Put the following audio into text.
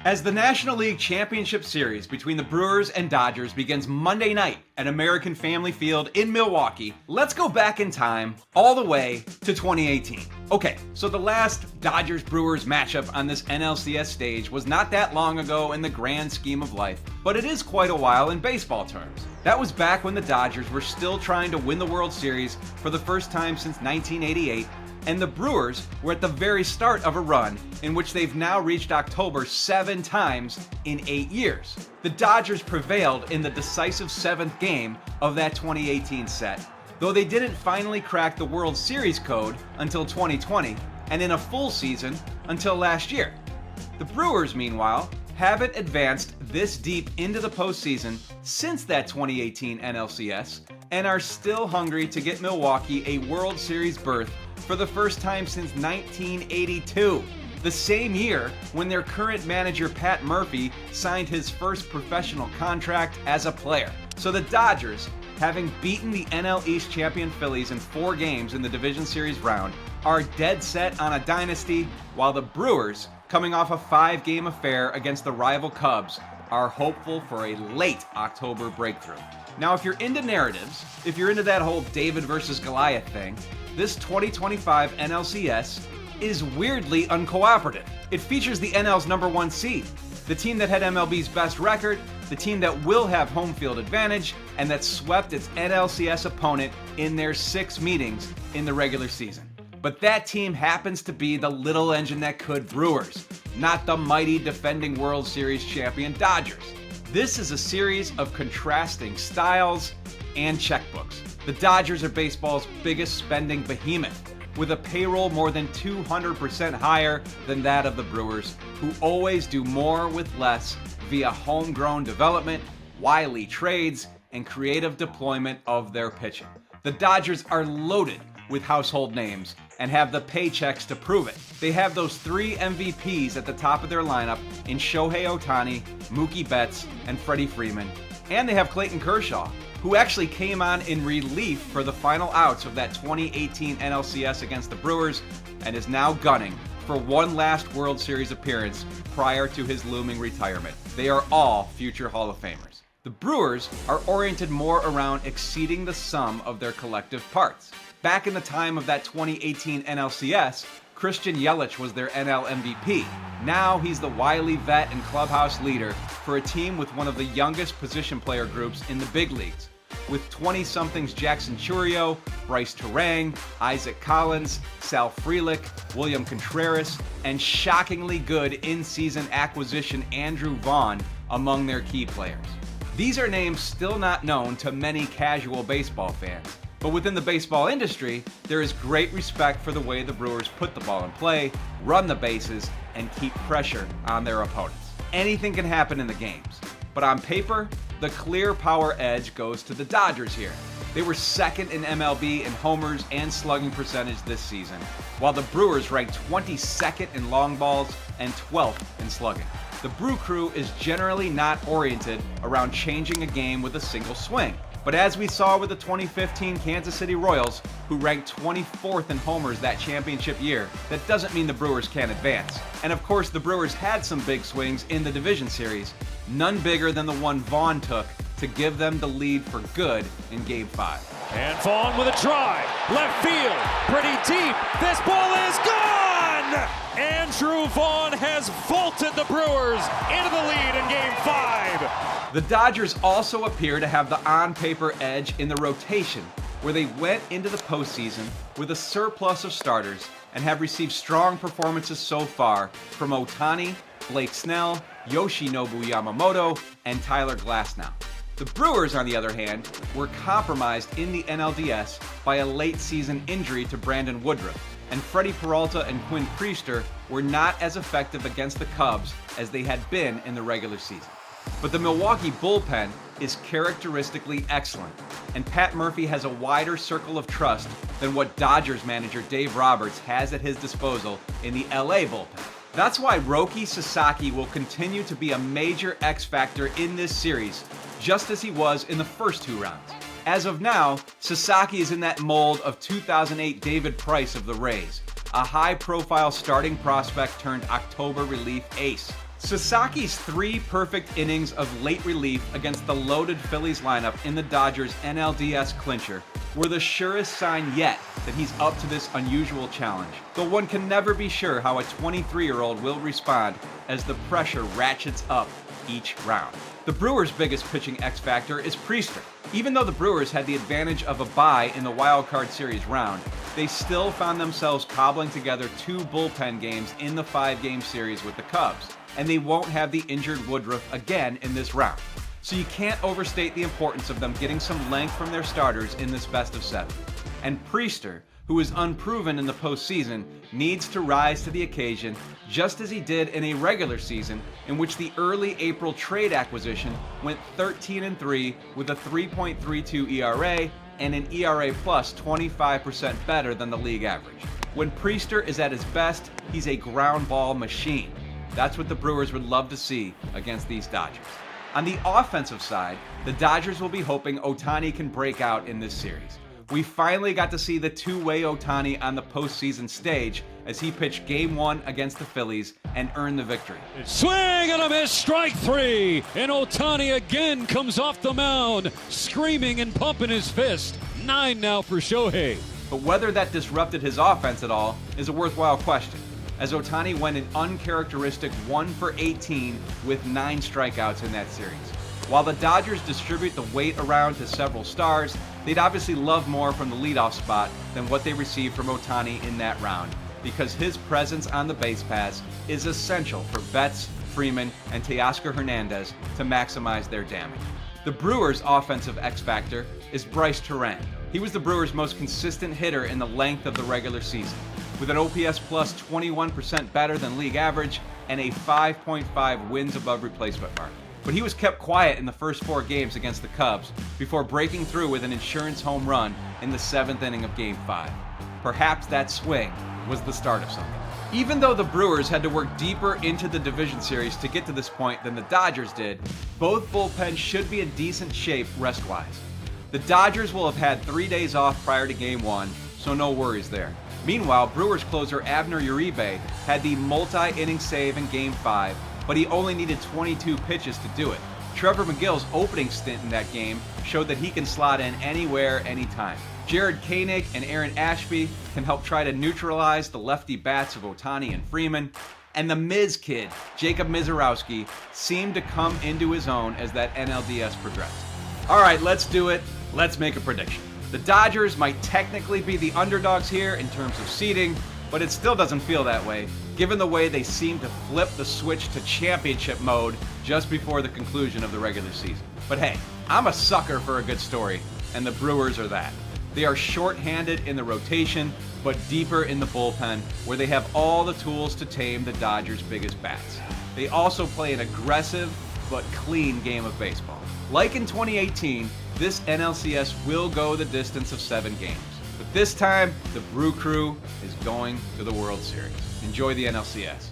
As the National League Championship Series between the Brewers and Dodgers begins Monday night at American Family Field in Milwaukee, let's go back in time all the way to 2018. Okay, so the last Dodgers-Brewers matchup on this NLCS stage was not that long ago in the grand scheme of life, but it is quite a while in baseball terms. That was back when the Dodgers were still trying to win the World Series for the first time since 1988, and the Brewers were at the very start of a run in which they've now reached October 7 times in 8 years. The Dodgers prevailed in the decisive 7th game of that 2018 set, though they didn't finally crack the World Series code until 2020, and in a full season until last year. The Brewers, meanwhile, haven't advanced this deep into the postseason since that 2018 NLCS, and are still hungry to get Milwaukee a World Series berth for the first time since 1982, the same year when their current manager Pat Murphy signed his first professional contract as a player. So the Dodgers, having beaten the NL East champion Phillies in 4 games in the Division Series round, are dead set on a dynasty, while the Brewers, coming off a 5-game affair against the rival Cubs, are hopeful for a late October breakthrough. Now, if you're into narratives, if you're into that whole David versus Goliath thing, this 2025 NLCS is weirdly uncooperative. It features the NL's number 1 seed, the team that had MLB's best record, the team that will have home field advantage, and that swept its NLCS opponent in their 6 meetings in the regular season. But that team happens to be the little engine that could Brewers, not the mighty defending World Series champion Dodgers. This is a series of contrasting styles and checkbooks. The Dodgers are baseball's biggest spending behemoth, with a payroll more than 200% higher than that of the Brewers, who always do more with less via homegrown development, wily trades, and creative deployment of their pitching. The Dodgers are loaded with household names and have the paychecks to prove it. They have those 3 MVPs at the top of their lineup in Shohei Ohtani, Mookie Betts, and Freddie Freeman. And they have Clayton Kershaw, who actually came on in relief for the final outs of that 2018 NLCS against the Brewers and is now gunning for one last World Series appearance prior to his looming retirement. They are all future Hall of Famers. The Brewers are oriented more around exceeding the sum of their collective parts. Back in the time of that 2018 NLCS, Christian Yelich was their NL MVP. Now he's the wily vet and clubhouse leader for a team with one of the youngest position player groups in the big leagues, with 20-somethings Jackson Chourio, Bryce Terang, Isaac Collins, Sal Frelick, William Contreras, and shockingly good in-season acquisition Andrew Vaughn among their key players. These are names still not known to many casual baseball fans, but within the baseball industry, there is great respect for the way the Brewers put the ball in play, run the bases, and keep pressure on their opponents. Anything can happen in the games, but on paper, the clear power edge goes to the Dodgers here. They were second in MLB in homers and slugging percentage this season, while the Brewers ranked 22nd in long balls and 12th in slugging. The Brew Crew is generally not oriented around changing a game with a single swing. But as we saw with the 2015 Kansas City Royals, who ranked 24th in homers that championship year, that doesn't mean the Brewers can't advance. And of course, the Brewers had some big swings in the division series, none bigger than the one Vaughn took to give them the lead for good in Game 5. And Vaughn with a drive, left field, pretty deep, this ball is gone! Andrew Vaughn has vaulted the Brewers into the lead in Game 5. The Dodgers also appear to have the on-paper edge in the rotation, where they went into the postseason with a surplus of starters and have received strong performances so far from Ohtani, Blake Snell, Yoshinobu Yamamoto, and Tyler Glasnow. The Brewers, on the other hand, were compromised in the NLDS by a late-season injury to Brandon Woodruff, and Freddie Peralta and Quinn Priester were not as effective against the Cubs as they had been in the regular season. But the Milwaukee bullpen is characteristically excellent, and Pat Murphy has a wider circle of trust than what Dodgers manager Dave Roberts has at his disposal in the LA bullpen. That's why Roki Sasaki will continue to be a major X factor in this series, just as he was in the first 2 rounds. As of now, Sasaki is in that mold of 2008 David Price of the Rays, a high-profile starting prospect turned October relief ace. Sasaki's 3 perfect innings of late relief against the loaded Phillies lineup in the Dodgers' NLDS clincher were the surest sign yet that he's up to this unusual challenge, though one can never be sure how a 23-year-old will respond as the pressure ratchets up each round. The Brewers' biggest pitching X-factor is Priester. Even though the Brewers had the advantage of a bye in the Wild Card Series round, they still found themselves cobbling together 2 bullpen games in the 5-game series with the Cubs, and they won't have the injured Woodruff again in this round. So you can't overstate the importance of them getting some length from their starters in this best-of-7. And Priester, who is unproven in the postseason, needs to rise to the occasion just as he did in a regular season in which the early April trade acquisition went 13-3 with a 3.32 ERA and an ERA plus 25% better than the league average. When Priester is at his best, he's a ground ball machine. That's what the Brewers would love to see against these Dodgers. On the offensive side, the Dodgers will be hoping Ohtani can break out in this series. We finally got to see the two-way Ohtani on the postseason stage as he pitched Game 1 against the Phillies and earned the victory. Swing and a miss, strike 3, and Ohtani again comes off the mound, screaming and pumping his fist. 9 now for Shohei. But whether that disrupted his offense at all is a worthwhile question, as Ohtani went an uncharacteristic 1 for 18 with 9 strikeouts in that series. While the Dodgers distribute the weight around to several stars, they'd obviously love more from the leadoff spot than what they received from Ohtani in that round, because his presence on the base paths is essential for Betts, Freeman, and Teoscar Hernandez to maximize their damage. The Brewers' offensive X-factor is Bryce Terang. He was the Brewers' most consistent hitter in the length of the regular season, with an OPS plus 21% better than league average and a 5.5 wins above replacement mark. But he was kept quiet in the first 4 games against the Cubs before breaking through with an insurance home run in the 7th inning of Game 5. Perhaps that swing was the start of something. Even though the Brewers had to work deeper into the division series to get to this point than the Dodgers did, both bullpens should be in decent shape rest-wise. The Dodgers will have had 3 days off prior to Game 1, so no worries there. Meanwhile, Brewers closer Abner Uribe had the multi-inning save in Game 5, but he only needed 22 pitches to do it. Trevor McGill's opening stint in that game showed that he can slot in anywhere, anytime. Jared Koenig and Aaron Ashby can help try to neutralize the lefty bats of Ohtani and Freeman, and the Miz kid, Jacob Mizorowski, seemed to come into his own as that NLDS progressed. All right, let's do it. Let's make a prediction. The Dodgers might technically be the underdogs here in terms of seeding, but it still doesn't feel that way, given the way they seem to flip the switch to championship mode just before the conclusion of the regular season. But hey, I'm a sucker for a good story, and the Brewers are that. They are short-handed in the rotation, but deeper in the bullpen, where they have all the tools to tame the Dodgers' biggest bats. They also play an aggressive but clean game of baseball. Like in 2018, this NLCS will go the distance of 7 games. But this time, the Brew Crew is going to the World Series. Enjoy the NLCS.